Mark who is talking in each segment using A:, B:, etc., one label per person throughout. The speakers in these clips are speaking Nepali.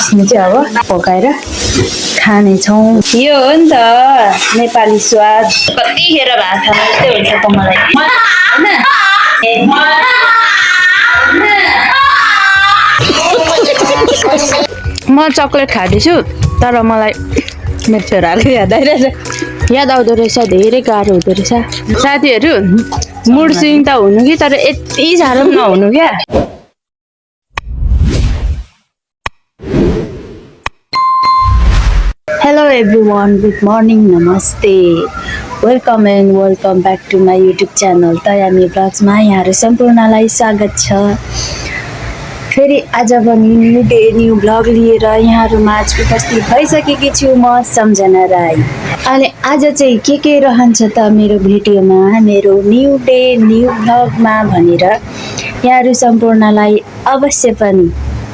A: सिस्नु चाहिँ अब पकाएर खानेछौँ। यो हो नि त नेपाली स्वाद। कतिखेर भात खानु जस्तै हुन्छ त मलाई म चक्लेट खाँदैछु तर मलाई मेरो छोराले याद आउँदो रहेछ। धेरै गाह्रो हुँदो रहेछ साथीहरू। मुड स्विङ त हुनु कि तर यति साह्रो पनि नहुनु क्या। Hello everyone, good morning, namaste, welcome and welcome back to my YouTube channel तयामी ब्लग्समा यहाँहरू सम्पूर्णलाई स्वागत छ। फेरि आज पनि न्यू ब्लग लिएर यहाँहरूमाझ उपस्थित भइसकेकी छु म सम्झना राई। अनि आज चाहिँ के रहन्छ त मेरो भिडियोमा, मेरो न्यू डे न्यू ब्लगमा भनेर यहाँहरू सम्पूर्णलाई अवश्य पनि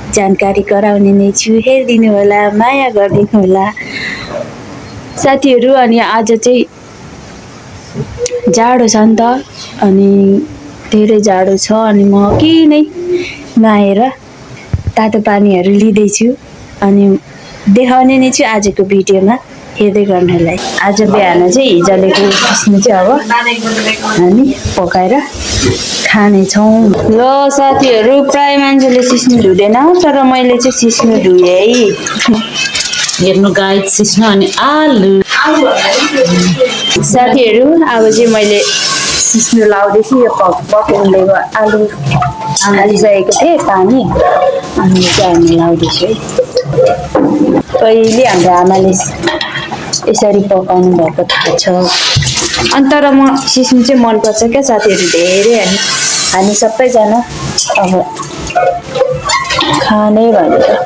A: जानकारी गराउने नै छु। हेरिदिनु होला, माया गरिदिनु होला साथीहरू। अनि आज चाहिँ जाडो छ नि त, अनि धेरै जाडो छ। अनि म के नै नआएर तातो पानीहरू लिँदैछु अनि देखाउने नै छु आजको भिडियोमा, हेर्दै गर्नलाई। आज बिहान चाहिँ हिजोलेको सिस्नु चाहिँ अब हामी पकाएर खानेछौँ। ल साथीहरू, प्राय मान्छेले सिस्नु धुँदैन तर मैले चाहिँ सिस्नु धुएँ है। हेर्नु गाइस, सिस्नु अनि आलु साथीहरू। अब चाहिँ मैले सिस्नु लाउँदैछु। यो पकाउँदैको आलु हालिसकेको थिएँ पानी, अनि चाहिँ हामी लाउँदैछु है। कहिले हाम्रो आमाले यसरी पकाउनु भएको थाहा छ। अनि तर म सिस्नु चाहिँ मनपर्छ क्या साथीहरू, धेरै हामी सबैजना अब खाने भनेर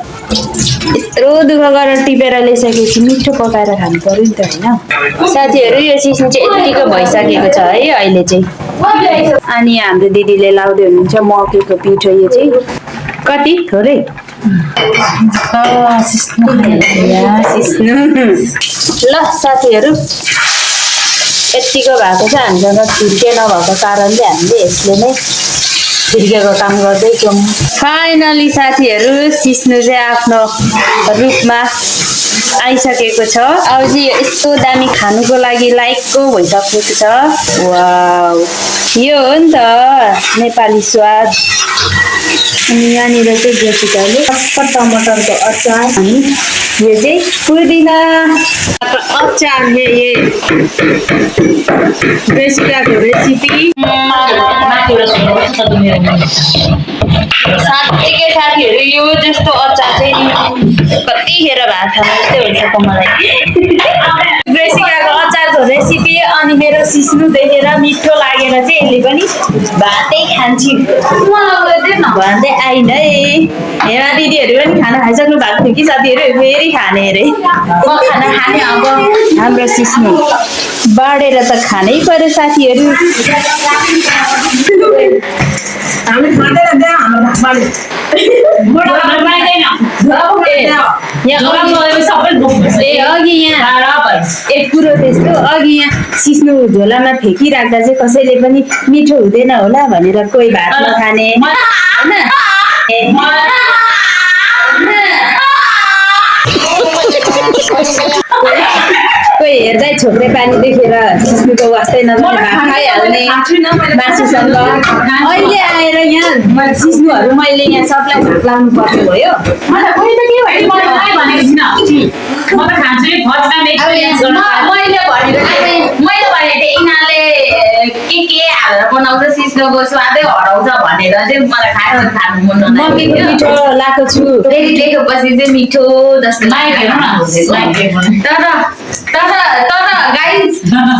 A: यत्रो दुःख गरेर टिपेर ल्याइसकेपछि मिठो पकाएर खानु पर्यो नि त होइन साथीहरू। यो सिस्नु चाहिँ यतिको भइसकेको छ है अहिले चाहिँ। अनि हाम्रो दिदीले लाउँदै हुनुहुन्छ मकैको पिठो। यो चाहिँ कति थोरै सिस्नु ल साथीहरू, यतिको भएको छ। हामीसँग छिर्के नभएको कारण चाहिँ हामीले यसले नै छिर्केको काम गर्दैछौँ। फाइनली साथीहरू, सिस्नु चाहिँ आफ्नो रूपमा आइसकेको छ। अब चाहिँ यस्तो दामी खानुको लागि लायकको भइसकेको छ। वाउ, यो हो नि त नेपाली स्वाद। अनि यहाँनिर चाहिँ जेसिकाले टमाटरको अचार, अनि यो चाहिँ पुदिना अचार। जेसिकाको रेसिपी साँच्चीकै साथीहरू, यो जस्तो अचार चाहिँ कतिखेर भात खानु जस्तै हुन्छ त मलाई जेसिकाको अचारको रेसिपी। अनि मेरो सिस्नु देखेर मिठो लागेर चाहिँ यसले पनि भातै खान्छु भन्दै आइन है। हेमा दिदीहरू पनि खाना खाइसक्नु भएको थियो कि साथीहरू, फेरि खाने अरे। म खाना खाने अब हाम्रो सिस्नु बाँडेर त खानै पर्यो साथीहरू। एक कुरो त्यस्तो, अघि यहाँ सिस्नु झोलामा फ्याँकिराख्दा चाहिँ कसैले पनि मिठो हुँदैन होला भनेर कोही भात नखाने कोही हेर्दै छोप्रे पानी देखेर सिस्नुको वास्तै नभने भात खाइहाल्ने मासुसँग। अहिले आएर यहाँ सिस्नुहरू मैले यहाँ सबलाई भात लाउनु पर्ने भयो।
B: मैले हालेर बनाउँछ, सिस्नुको स्वादै हराउँछ भनेर चाहिँ मलाई खानु मन
A: मकैको मिठो लाएको छु।
B: देखेपछि चाहिँ मिठो जस्तो तर गाइस,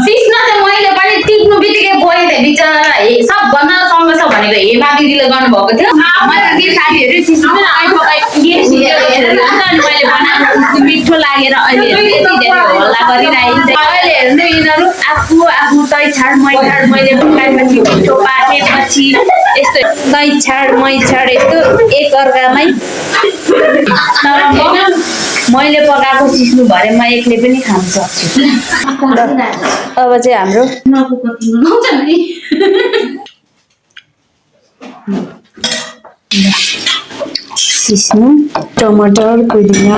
B: सिस्नु चाहिँ मैले पनि टिप्नु बित्तिकै बोलिदिएँ बिचरा। सबभन्दा सँग छ भनेको हेमा दिदीले गर्नुभएको थियो। मैले साथीहरू सिस्नु मैले बनाएको मिठो लागेर अहिले हल्ला गरिरहेको। अहिले हेर्नु यिनीहरू आफू तै छाड मै छाड, मैले पकाएपछि मिठो पाकेपछि यस्तो तै छाड मै छाड यस्तो एक अर्कामै। मैले पकाएको सिस्नु भरे म एक्लै पनि खान सक्छु। अब चाहिँ हाम्रो
A: सिस्नु, टमाटर, पुदिना,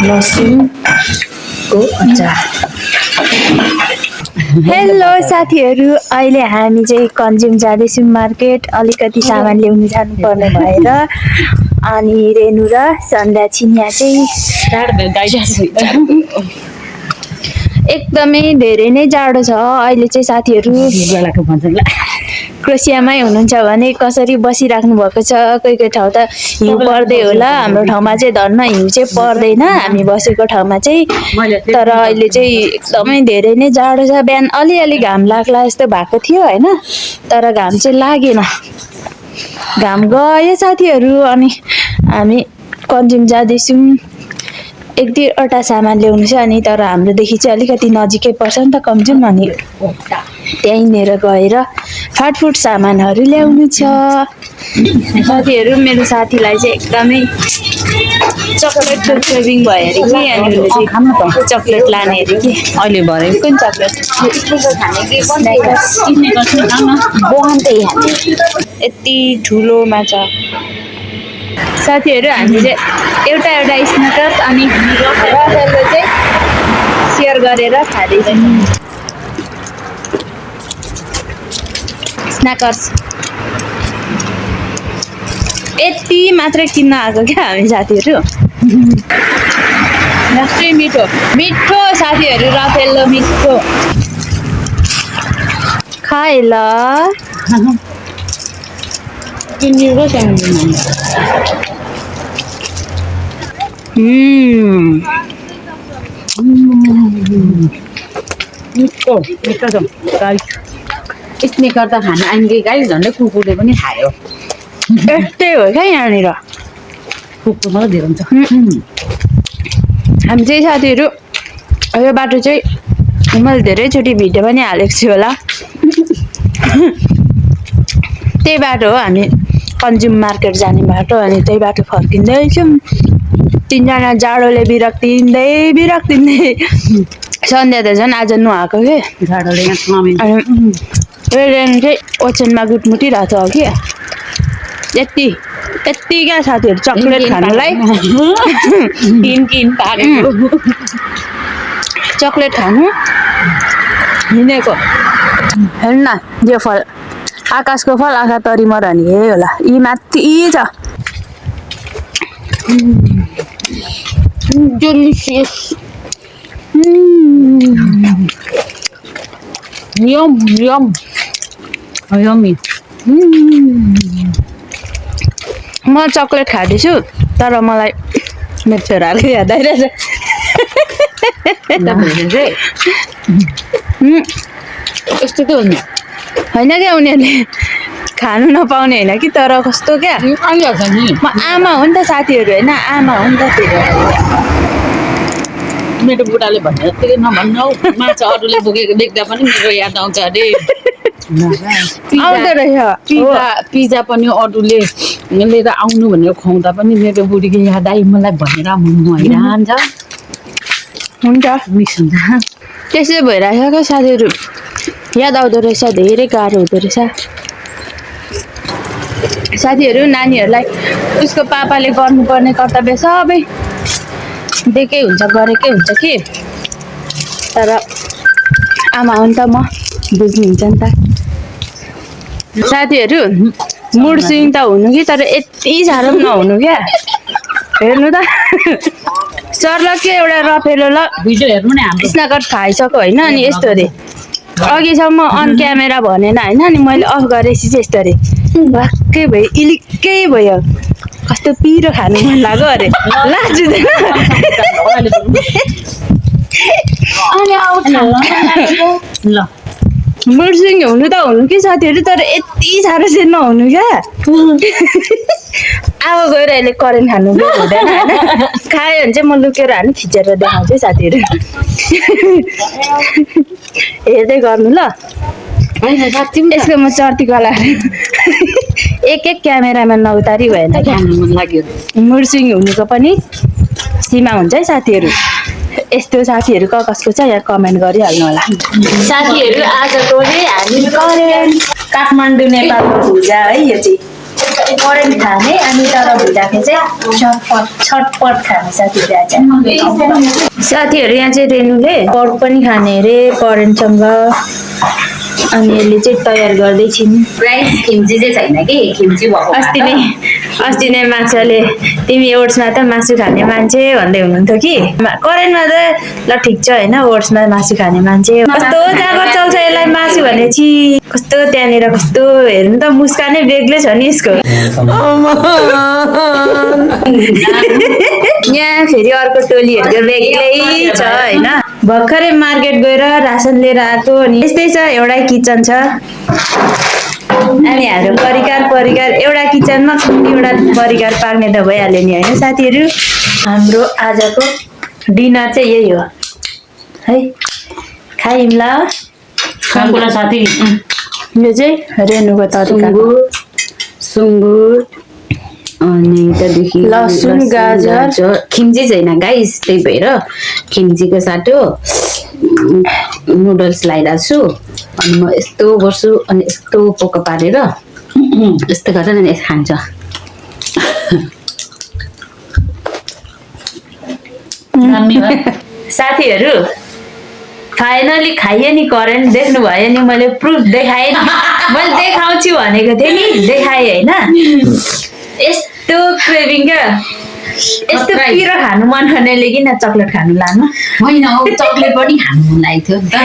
A: लसुनको अचार। हेलो साथीहरू, अहिले हामी चाहिँ कन्ज्युम जाँदैछौँ मार्केट। अलिकति सामान ल्याउनु जानुपर्ने भएर अनि रेनु र सन्ध्या छिन्या चाहिँ एकदमै धेरै नै जाडो छ अहिले चाहिँ साथीहरू। क्रोसियामै हुनुहुन्छ भने कसरी बसिराख्नु भएको छ? कोही कोही ठाउँ त हिउँ पर्दै होला, हाम्रो ठाउँमा चाहिँ धन्न हिउँ चाहिँ पर्दैन हामी बसेको ठाउँमा चाहिँ। तर अहिले चाहिँ एकदमै धेरै नै जाडो छ। बिहान अलिअलि घाम लाग्ला जस्तो भएको थियो होइन, तर घाम चाहिँ लागेन, घाम गयो साथीहरू। अनि हामी कन्ज्युम जाँदैछौँ, एक दुईवटा सामान ल्याउनु छ अनि, तर हाम्रोदेखि चाहिँ अलिकति नजिकै पर्छ नि त कन्ज्युम, अनि त्यहीँनिर गएर फाटफुट सामानहरू ल्याउनु छ साथीहरू। मेरो साथीलाई चाहिँ एकदमै चक्लेटको क्रेभिङ भयो अरे कि, अनि उसले चाहिँ चक्लेट लाने अरे कि। अहिले भरे कुन चक्लेट? यति ठुलोमा छ साथीहरू। हामी चाहिँ एउटा स्न्याकर्स अनि रफेलो चाहिँ सेयर गरेर खाँदैछौँ। स्न्याकर्स यति मात्रै किन्न आएको क्या हामी साथीहरू। लास्टै मिठो मिठो साथीहरू, रफेलो मिठो खाए ल।
B: स्नेकर त खाना आइन्गे गाई, झन्डै कुकुरले पनि खायो।
A: यस्तै हो क्या यहाँनिर,
B: कुकुरमा धेरै हुन्छ।
A: हामी चाहिँ साथीहरू यो बाटो चाहिँ मैले धेरैचोटि भिडियो पनि हालेको छु होला। त्यही बाटो हो हामी कन्ज्युम मार्केट जाने बाटो, अनि त्यही बाटो फर्किँदैछौँ। तिनजना जाडोले बिरक्तिँदै सन्ध्या त झन् आज नुहाएको के
B: जाडोले।
A: अनि रेन चाहिँ ओछ्यानमा गुटमुटिरहेको छ कि। यति क्या साथीहरू चक्लेट खानुलाई चक्लेट खानु हिँडेको। हेर्नु न यो फल, आकाशको फल आँखा तरीमा रहने यही होला। यी माथि छ डिलिसियस।
B: यम यम यमी।
A: म चक्लेट खाँदैछु, तर मलाई मेरो छोराले याद आइरहेछ।
B: यस्तो त हुन्छ
A: होइन क्या, उनीहरूले खानु नपाउने होइन कि, तर कस्तो क्या
B: आइहाल्छ नि।
A: म आमा हो नि त साथीहरू, होइन आमा हो नि त।
B: मेरो बुढाले भने जत्तिकै नभन्नु, माछा अरूले बोकेको देख्दा पनि मेरो याद आउँछ अरे।
A: आउँदो रहेछ
B: पिज्जा पनि अरूले लिएर आउनु भनेर खुवाउँदा पनि मेरो बुढीको याद आइ मलाई भनेर हैरान छ।
A: हुन्छ
B: मिस हुन्छ।
A: त्यसै भइरहेछ क्या साथीहरू, याद आउँदो रहेछ, धेरै गाह्रो हुँदो रहेछ साथीहरू। नानीहरूलाई उसको पापाले गर्नुपर्ने कर्तव्य सबै दिएकै हुन्छ, गरेकै हुन्छ कि, तर आमा हो नि त, म बुझ्नुहुन्छ नि त साथीहरू। मुड स्विङ त हुनु कि, तर यति साह्रो पनि नहुनु क्या। हेर्नु त सर्लक्कै एउटा रफेलो ल
B: भिडियो हेर्नु नि हाम्रो
A: स्न्याकर्स खाइसक्यो होइन। अनि यस्तो अरे अघिसम्म अन क्यामेरा भनेन होइन, अनि मैले अफ गरेपछि चाहिँ यस्तो अरे वाक्कै भयो, इलिक्कै भयो, कस्तो पिरो खानु मन लाग्यो अरे। लाज हुँदैन?
B: ल
A: मुड स्विङ हुनु त हुनु कि साथीहरू, तर यति साह्रो चाहिँ नहुनु क्या। अब गएर अहिले करेन्ट खानु हुँदैन होइन, खायो भने चाहिँ म लुकेर हाल्नु, खिचेर देखाउँछु साथीहरू। हेर्दै गर्नु ल। यसको म चर्ती कला एक क्यामेरामा नउतारी भएन क्या।
B: मन लाग्यो।
A: मुड स्विङ हुनुको पनि सीमा हुन्छ है साथीहरू। यस्तो साथीहरू कसको छ यहाँ कमेन्ट गरिहाल्नु होला साथीहरू। आजको चाहिँ हामी करेन्ट काठमाडौँ नेपालको भुजा है, यो चाहिँ करेन्ट खाने अनि तर भुटाको चाहिँ छटपट खाने साथीहरू आज साथीहरू यहाँ चाहिँ रेनुले पर्क पनि खाने अरे करेन्टसँग अनि यसले चाहिँ तयार गर्दैछिन्
B: राइस खिम्ची चाहिँ छैन कि खिम्ची भएको
A: अस्ति नै माछाले तिमी ओट्समा त मासु खाने मान्छे भन्दै हुनुहुन्थ्यो कि करेन्टमा त ल ठिक छ होइन ओट्समा मासु खाने मान्छे कस्तो जाँगर चल्छ यसलाई मासु भनेपछि कस्तो त्यहाँनिर कस्तो हेर्नु त मुस्कानै बेग्लै छ नि यसको यहाँ फेरि अर्को टोलीहरूको बेग्लै छ होइन भर्खरै मार्केट गएर रासन लिएर आएको अनि यस्तै छ एउटै किचन छ अनि हाम्रो परिकार एउटा किचनमा एउटा परिकार पाक्ने त भइहाल्यो नि होइन साथीहरू हाम्रो आजको डिनर चाहिँ यही हो है खाइम ल
B: साथी
A: यो चाहिँ रेनुको तरिका
B: सुँगुर अनि त्यहाँदेखि
A: लसुन गाजर
B: खिम्ची छैन गाइस त्यही भएर खिम्चीको साटो नुडल्स लगाइरहेको छु अनि म यस्तो गर्छु अनि यस्तो पोको पारेर यस्तो गरेर नि खान्छ साथीहरू फाइनली खाइए नि करेन्ट देख्नु भयो नि मैले प्रुफ देखाएँ नि मैले देखाउँछु भनेको थिएँ नि देखाएँ होइन यस्तो क्रेभिङ क्या यस्तो पिरो खानु मन गर्नेले किन चक्लेट खानु लानु
C: होइन चक्लेट पनि खानु मन लागेको थियो नि त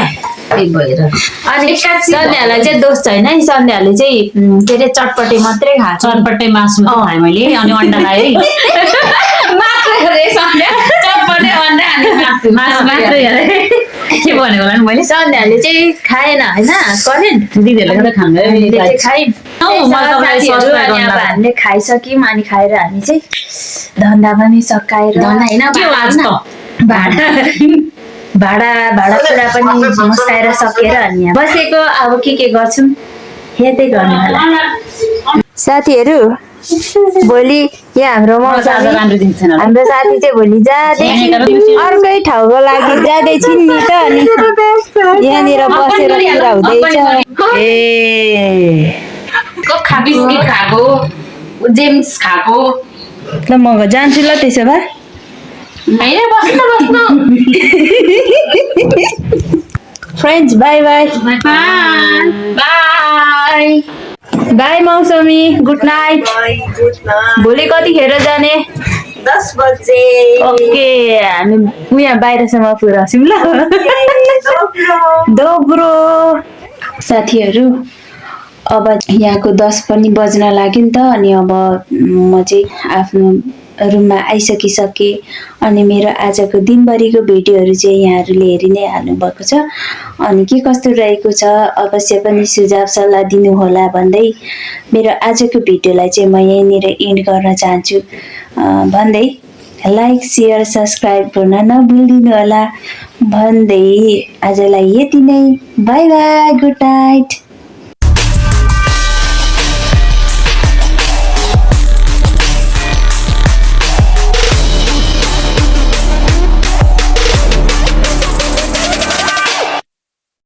C: त्यही भएर
B: अनि सन्ध्यालाई चाहिँ दोष छैन है सन्ध्याले चाहिँ के अरे चटपटे मात्रै खान्छ
C: चटपटे मासु खाएँ मैले अनि अन्डा खाएँ
B: मात्रै अरे सन्ध्या चटपटे अन्डा अनि मासु मात्रै अरे
C: के भनेको होला नि मैले
B: सन्ध्याले चाहिँ खाएन होइन करेन्ट
C: दिदीहरूले खाँदै
B: हामीले खाइसक्यौँ अनि खाएर हामी चाहिँ धन्दा पनि सकाएर भाडा कुरा पनि मस्काएर सकेर अनि यहाँ बसेको अब के गर्छौँ हेर्दै गर्नु होला साथीहरू भोलि यहाँ हाम्रो हाम्रो साथी चाहिँ भोलि जाँदैछिन् अर्कै ठाउँको लागि जाँदैछिन् नि त अनि यहाँनिर बसेर कुरा हुँदैछ
C: ए बिस्किट खाएको जेम्स खाएको
A: ल म जान्छु ल त्यसो भए friends by by
C: by
A: by मौसमी गुड नाइट भोलि कतिखेर जाने
D: 10 बजे
A: ओके हामी यहाँ बाहिरसम्म पुऱ्याउँछौँ ल दोब्रो साथीहरू अब यहाँको 10 पनि बज्न लाग्यो नि त अनि अब म चाहिँ आफ्नो रुममा आइसकिसकेँ अनि मेरो आजको दिनभरिको भिडियोहरू चाहिँ यहाँहरूले हेरि नै हाल्नुभएको छ अनि के कस्तो रहेको छ अवश्य पनि सुझाव सल्लाह दिनुहोला भन्दै मेरो आजको भिडियोलाई चाहिँ म यहीँनिर एन्ड गर्न चाहन्छु भन्दै लाइक सेयर सब्सक्राइब गर्न नभुलिदिनु होला भन्दै आजलाई यति नै बाई बाई गुड नाइट